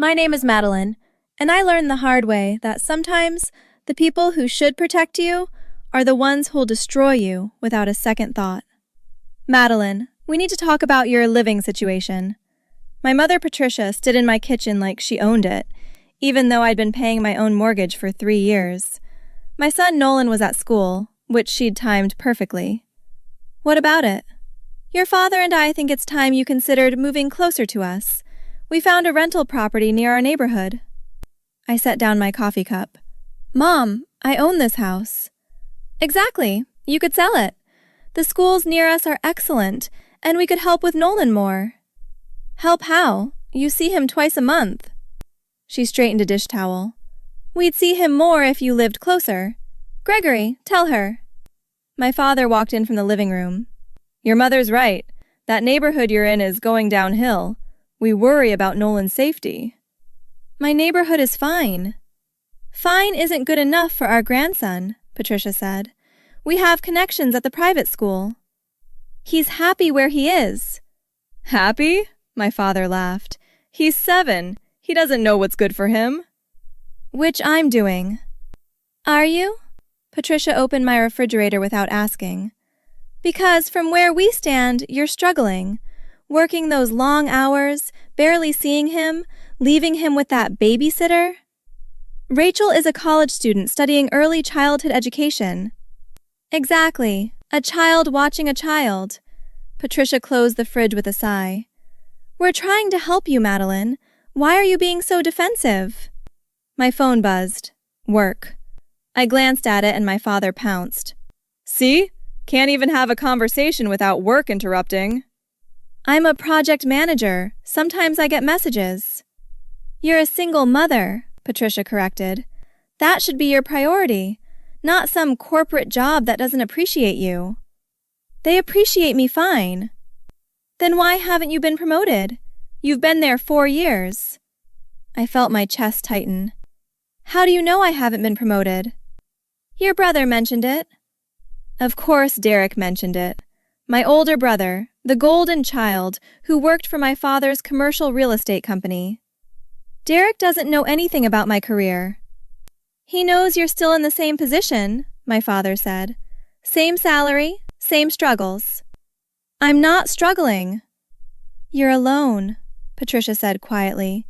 My name is Madeline, and I learned the hard way that sometimes the people who should protect you are the ones who'll destroy you without a second thought. Madeline, we need to talk about your living situation. My mother Patricia stood in my kitchen like she owned it, even though I'd been paying my own mortgage for 3 years. My son Nolan was at school, which she'd timed perfectly. What about it? Your father and I think it's time you considered moving closer to us. We found a rental property near our neighborhood. I set down my coffee cup. Mom, I own this house. Exactly. You could sell it. The schools near us are excellent, and we could help with Nolan more. Help how? You see him twice a month. She straightened a dish towel. We'd see him more if you lived closer. Gregory, tell her. My father walked in from the living room. Your mother's right. That neighborhood you're in is going downhill. We worry about Nolan's safety. My neighborhood is fine. Fine isn't good enough for our grandson, Patricia said. We have connections at the private school. He's happy where he is. Happy? My father laughed. He's 7. He doesn't know what's good for him. Which I'm doing. Are you? Patricia opened my refrigerator without asking. Because from where we stand, you're struggling. Working those long hours, barely seeing him, leaving him with that babysitter. Rachel is a college student studying early childhood education. Exactly. A child watching a child. Patricia closed the fridge with a sigh. We're trying to help you, Madeline. Why are you being so defensive? My phone buzzed. Work. I glanced at it and my father pounced. See? Can't even have a conversation without work interrupting. I'm a project manager. Sometimes I get messages. You're a single mother, Patricia corrected. That should be your priority, not some corporate job that doesn't appreciate you. They appreciate me fine. Then why haven't you been promoted? You've been there 4 years. I felt my chest tighten. How do you know I haven't been promoted? Your brother mentioned it. Of course Derek mentioned it. My older brother, the golden child, who worked for my father's commercial real estate company. Derek doesn't know anything about my career. He knows you're still in the same position, my father said. Same salary, same struggles. I'm not struggling. You're alone, Patricia said quietly.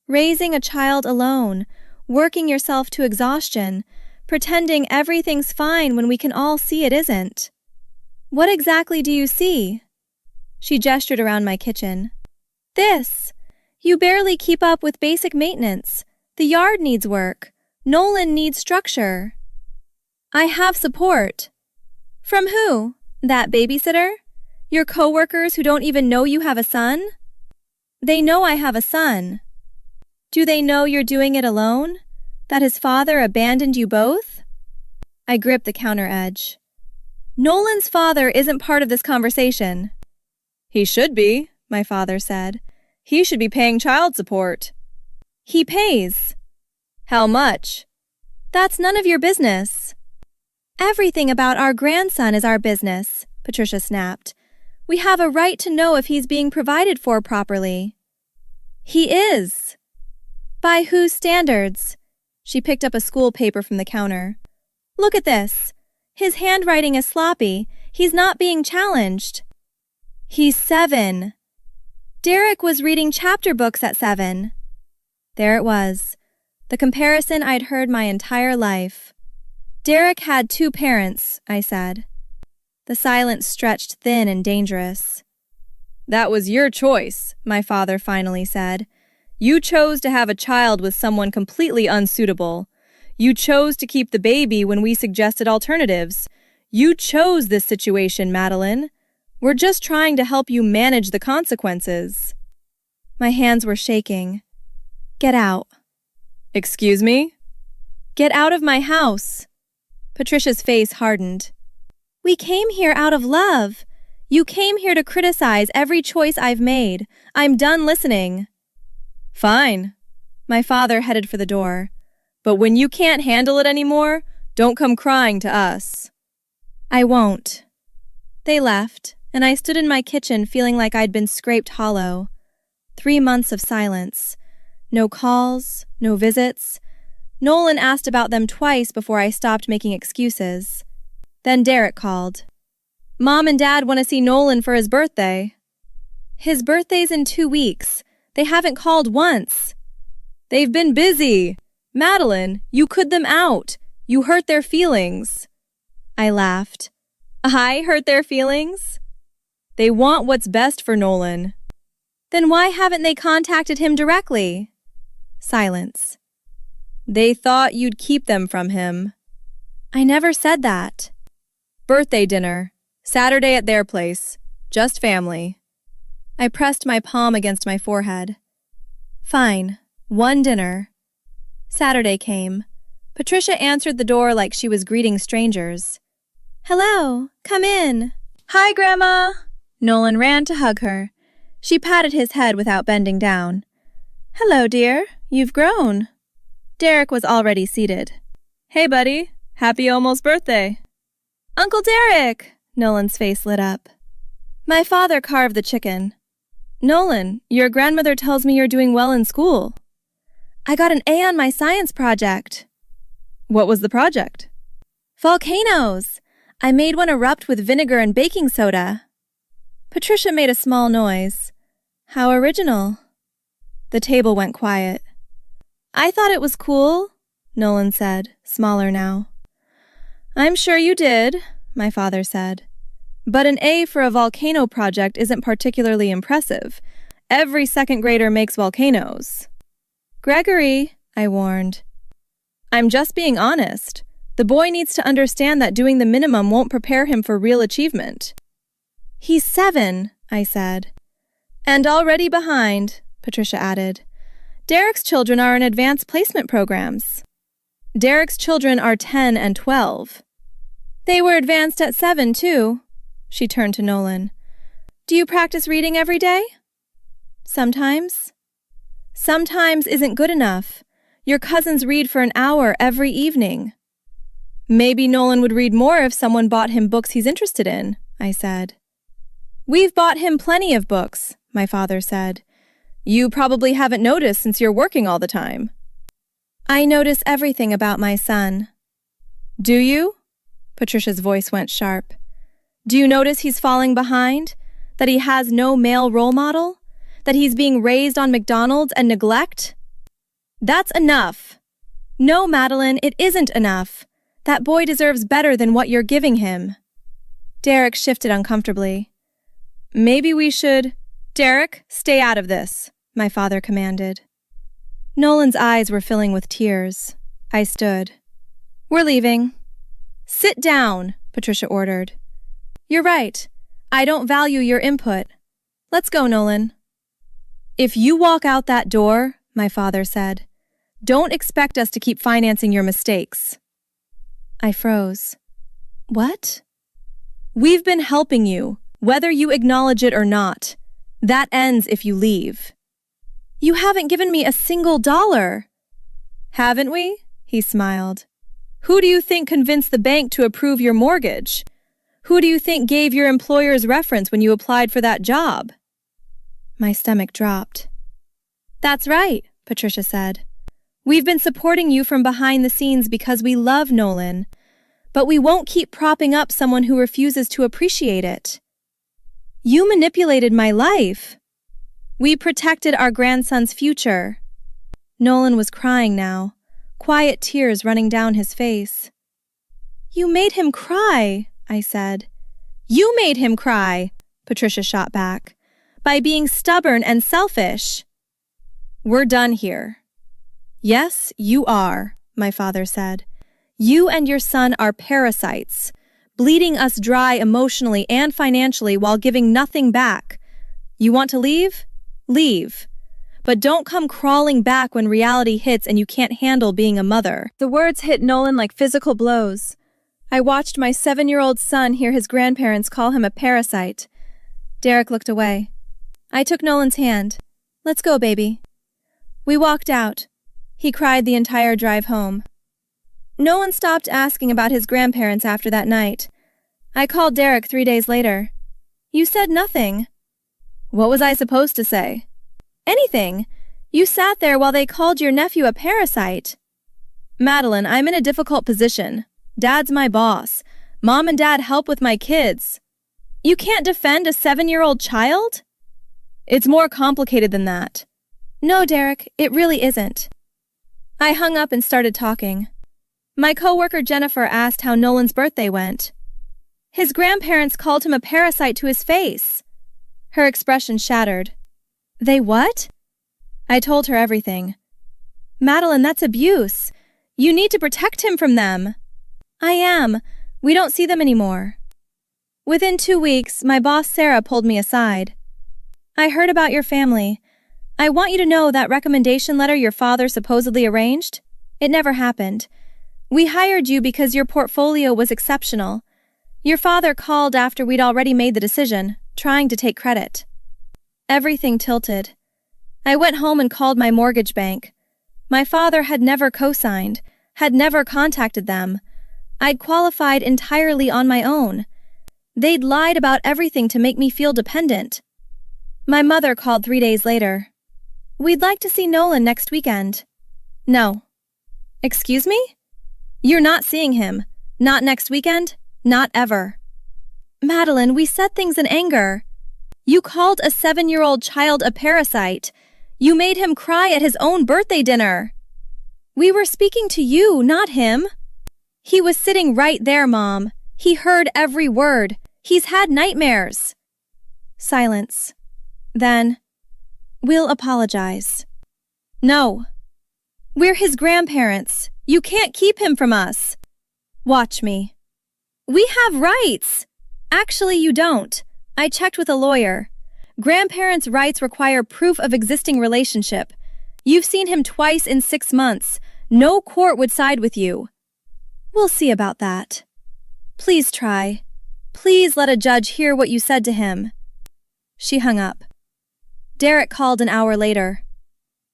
Raising a child alone, working yourself to exhaustion, pretending everything's fine when we can all see it isn't. What exactly do you see? She gestured around my kitchen. This. You barely keep up with basic maintenance. The yard needs work. Nolan needs structure. I have support. From who? That babysitter? Your coworkers who don't even know you have a son? They know I have a son. Do they know you're doing it alone? That his father abandoned you both? I gripped the counter edge. Nolan's father isn't part of this conversation. He should be, my father said. He should be paying child support. He pays. How much? That's none of your business. Everything about our grandson is our business, Patricia snapped. We have a right to know if he's being provided for properly. He is. By whose standards? She picked up a school paper from the counter. Look at this. His handwriting is sloppy. He's not being challenged. He's 7. Derek was reading chapter books at 7. There it was. The comparison I'd heard my entire life. Derek had 2 parents, I said. The silence stretched thin and dangerous. That was your choice, my father finally said. You chose to have a child with someone completely unsuitable. You chose to keep the baby when we suggested alternatives. You chose this situation, Madeline. We're just trying to help you manage the consequences. My hands were shaking. Get out. Excuse me? Get out of my house. Patricia's face hardened. We came here out of love. You came here to criticize every choice I've made. I'm done listening. Fine. My father headed for the door. But when you can't handle it anymore, don't come crying to us. I won't. They left, and I stood in my kitchen feeling like I'd been scraped hollow. 3 months of silence. No calls, no visits. Nolan asked about them twice before I stopped making excuses. Then Derek called. Mom and Dad want to see Nolan for his birthday. His birthday's in 2 weeks. They haven't called once. They've been busy. Madeline, you could them out. You hurt their feelings. I laughed. I hurt their feelings? They want what's best for Nolan. Then why haven't they contacted him directly? Silence. They thought you'd keep them from him. I never said that. Birthday dinner. Saturday at their place. Just family. I pressed my palm against my forehead. Fine. One dinner. Saturday came. Patricia answered the door like she was greeting strangers. Hello, come in. Hi, Grandma. Nolan ran to hug her. She patted his head without bending down. Hello, dear. You've grown. Derek was already seated. Hey, buddy. Happy almost birthday. Uncle Derek! Nolan's face lit up. My father carved the chicken. Nolan, your grandmother tells me you're doing well in school. I got an A on my science project. What was the project? Volcanoes. I made one erupt with vinegar and baking soda. Patricia made a small noise. How original. The table went quiet. I thought it was cool, Nolan said, smaller now. I'm sure you did, my father said. But an A for a volcano project isn't particularly impressive. Every second grader makes volcanoes. Gregory, I warned. I'm just being honest. The boy needs to understand that doing the minimum won't prepare him for real achievement. He's 7, I said. And already behind, Patricia added. Derek's children are in advanced placement programs. Derek's children are 10 and 12. They were advanced at 7, too. She turned to Nolan. Do you practice reading every day? Sometimes. Sometimes isn't good enough. Your cousins read for an hour every evening. Maybe Nolan would read more if someone bought him books he's interested in, I said. We've bought him plenty of books, my father said. You probably haven't noticed since you're working all the time. I notice everything about my son. Do you? Patricia's voice went sharp. Do you notice he's falling behind? That he has no male role model? That he's being raised on McDonald's and neglect? That's enough. No, Madeline, it isn't enough. That boy deserves better than what you're giving him. Derek shifted uncomfortably. Maybe we should... Derek, stay out of this, my father commanded. Nolan's eyes were filling with tears. I stood. We're leaving. Sit down, Patricia ordered. You're right. I don't value your input. Let's go, Nolan. If you walk out that door, my father said, don't expect us to keep financing your mistakes. I froze. What? We've been helping you, whether you acknowledge it or not. That ends if you leave. You haven't given me a single dollar. Haven't we? He smiled. Who do you think convinced the bank to approve your mortgage? Who do you think gave your employer's reference when you applied for that job? My stomach dropped. That's right, Patricia said. We've been supporting you from behind the scenes because we love Nolan, but we won't keep propping up someone who refuses to appreciate it. You manipulated my life. We protected our grandson's future. Nolan was crying now, quiet tears running down his face. You made him cry, I said. You made him cry, Patricia shot back, by being stubborn and selfish. We're done here. Yes, you are, my father said. You and your son are parasites, bleeding us dry emotionally and financially while giving nothing back. You want to leave? Leave. But don't come crawling back when reality hits and you can't handle being a mother. The words hit Nolan like physical blows. I watched my 7-year-old son hear his grandparents call him a parasite. Derek looked away. I took Nolan's hand. Let's go, baby. We walked out. He cried the entire drive home. No one stopped asking about his grandparents after that night. I called Derek 3 days later. You said nothing. What was I supposed to say? Anything. You sat there while they called your nephew a parasite. Madeline, I'm in a difficult position. Dad's my boss. Mom and Dad help with my kids. You can't defend a 7-year-old child? It's more complicated than that. No, Derek, it really isn't. I hung up and started talking. My coworker Jennifer asked how Nolan's birthday went. His grandparents called him a parasite to his face. Her expression shattered. They what? I told her everything. Madeline, that's abuse. You need to protect him from them. I am. We don't see them anymore. Within 2 weeks, my boss Sarah pulled me aside. I heard about your family. I want you to know that recommendation letter your father supposedly arranged? It never happened. We hired you because your portfolio was exceptional. Your father called after we'd already made the decision, trying to take credit. Everything tilted. I went home and called my mortgage bank. My father had never co-signed, had never contacted them. I'd qualified entirely on my own. They'd lied about everything to make me feel dependent. My mother called 3 days later. We'd like to see Nolan next weekend. No. Excuse me? You're not seeing him. Not next weekend. Not ever. Madeline, we said things in anger. You called a 7-year-old child a parasite. You made him cry at his own birthday dinner. We were speaking to you, not him. He was sitting right there, Mom. He heard every word. He's had nightmares. Silence. Then, we'll apologize. No. We're his grandparents. You can't keep him from us. Watch me. We have rights. Actually, you don't. I checked with a lawyer. Grandparents' rights require proof of existing relationship. You've seen him twice in 6 months. No court would side with you. We'll see about that. Please try. Please let a judge hear what you said to him. She hung up. Derek called an hour later.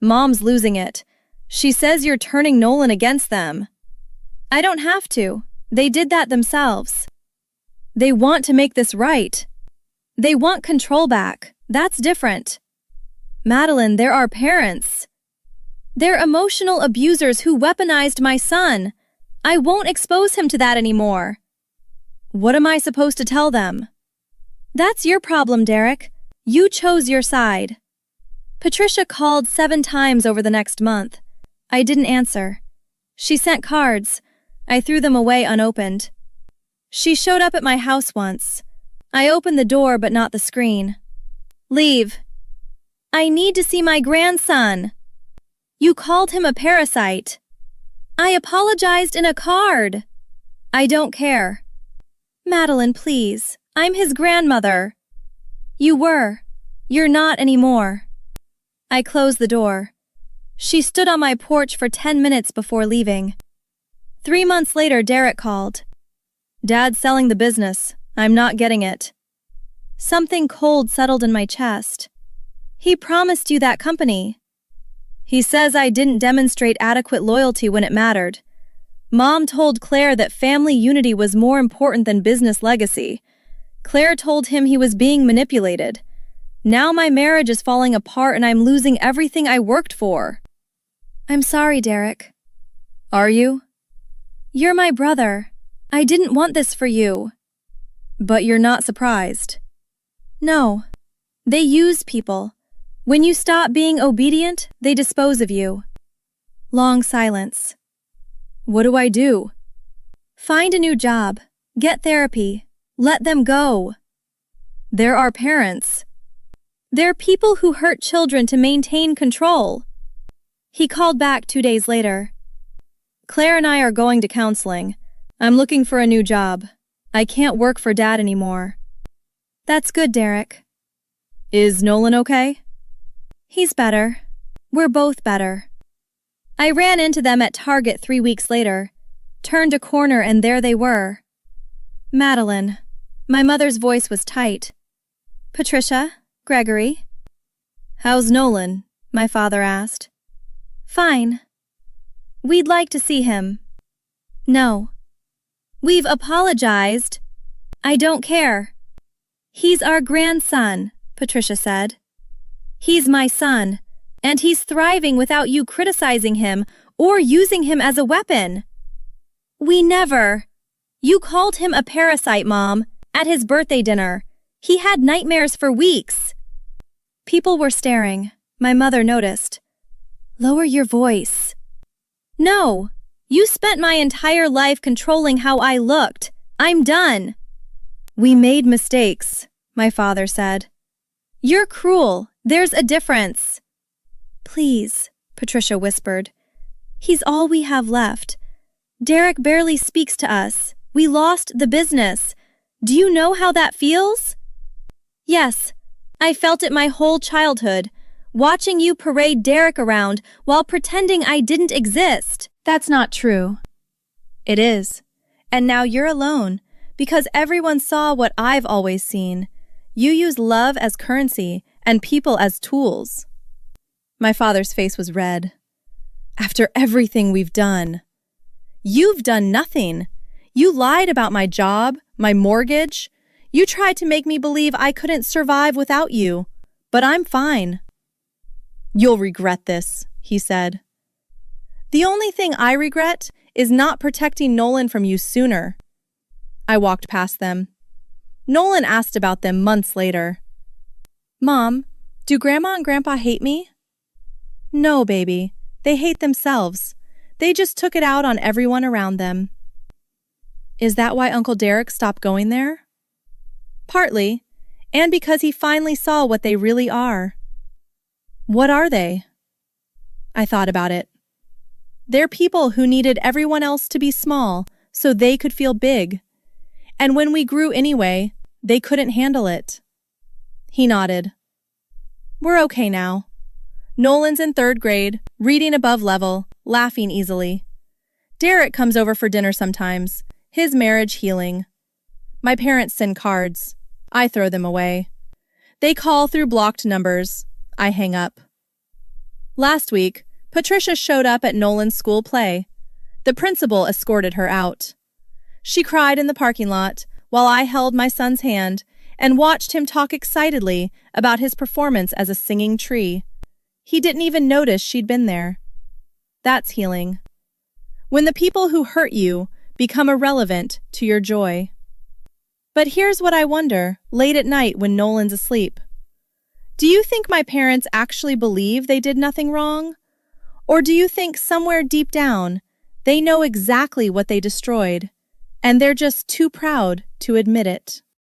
Mom's losing it. She says you're turning Nolan against them. I don't have to. They did that themselves. They want to make this right. They want control back. That's different. Madeline, they're our parents. They're emotional abusers who weaponized my son. I won't expose him to that anymore. What am I supposed to tell them? That's your problem, Derek. You chose your side. Patricia called 7 times over the next month. I didn't answer. She sent cards. I threw them away unopened. She showed up at my house once. I opened the door but not the screen. Leave. I need to see my grandson. You called him a parasite. I apologized in a card. I don't care. Madeline, please. I'm his grandmother. You were. You're not anymore. I closed the door. She stood on my porch for 10 minutes before leaving. 3 months later, Derek called. Dad's selling the business. I'm not getting it. Something cold settled in my chest. He promised you that company. He says I didn't demonstrate adequate loyalty when it mattered. Mom told Claire that family unity was more important than business legacy. Claire told him he was being manipulated. Now my marriage is falling apart and I'm losing everything I worked for. I'm sorry, Derek. Are you? You're my brother. I didn't want this for you. But you're not surprised. No. They use people. When you stop being obedient, they dispose of you. Long silence. What do I do? Find a new job. Get therapy. Let them go. They're our parents. They're people who hurt children to maintain control. He called back 2 days later. Claire and I are going to counseling. I'm looking for a new job. I can't work for Dad anymore. That's good, Derek. Is Nolan okay? He's better. We're both better. I ran into them at Target 3 weeks later, turned a corner and there they were. Madeline. My mother's voice was tight. Patricia, Gregory. How's Nolan? My father asked. Fine. We'd like to see him. No. We've apologized. I don't care. He's our grandson, Patricia said. He's my son. And he's thriving without you criticizing him or using him as a weapon. We never. You called him a parasite, Mom, at his birthday dinner. He had nightmares for weeks. People were staring. My mother noticed. Lower your voice. No, you spent my entire life controlling how I looked. I'm done. We made mistakes, my father said. You're cruel. There's a difference. Please, Patricia whispered. He's all we have left. Derek barely speaks to us. We lost the business. Do you know how that feels? Yes, I felt it my whole childhood, watching you parade Derek around while pretending I didn't exist. That's not true. It is. And now you're alone, because everyone saw what I've always seen. You use love as currency and people as tools. My father's face was red. After everything we've done. You've done nothing. You lied about my job, my mortgage. You tried to make me believe I couldn't survive without you. But I'm fine. You'll regret this, he said. The only thing I regret is not protecting Nolan from you sooner. I walked past them. Nolan asked about them months later. Mom, do Grandma and Grandpa hate me? No, baby. They hate themselves. They just took it out on everyone around them. Is that why Uncle Derek stopped going there? Partly, and because he finally saw what they really are. What are they? I thought about it. They're people who needed everyone else to be small so they could feel big. And when we grew anyway, they couldn't handle it. He nodded. We're okay now. Nolan's in 3rd grade, reading above level, laughing easily. Derek comes over for dinner sometimes, his marriage healing. My parents send cards. I throw them away. They call through blocked numbers. I hang up. Last week, Patricia showed up at Nolan's school play. The principal escorted her out. She cried in the parking lot while I held my son's hand and watched him talk excitedly about his performance as a singing tree. He didn't even notice she'd been there. That's healing. When the people who hurt you become irrelevant to your joy. But here's what I wonder, late at night when Nolan's asleep. Do you think my parents actually believe they did nothing wrong? Or do you think somewhere deep down, they know exactly what they destroyed, and they're just too proud to admit it?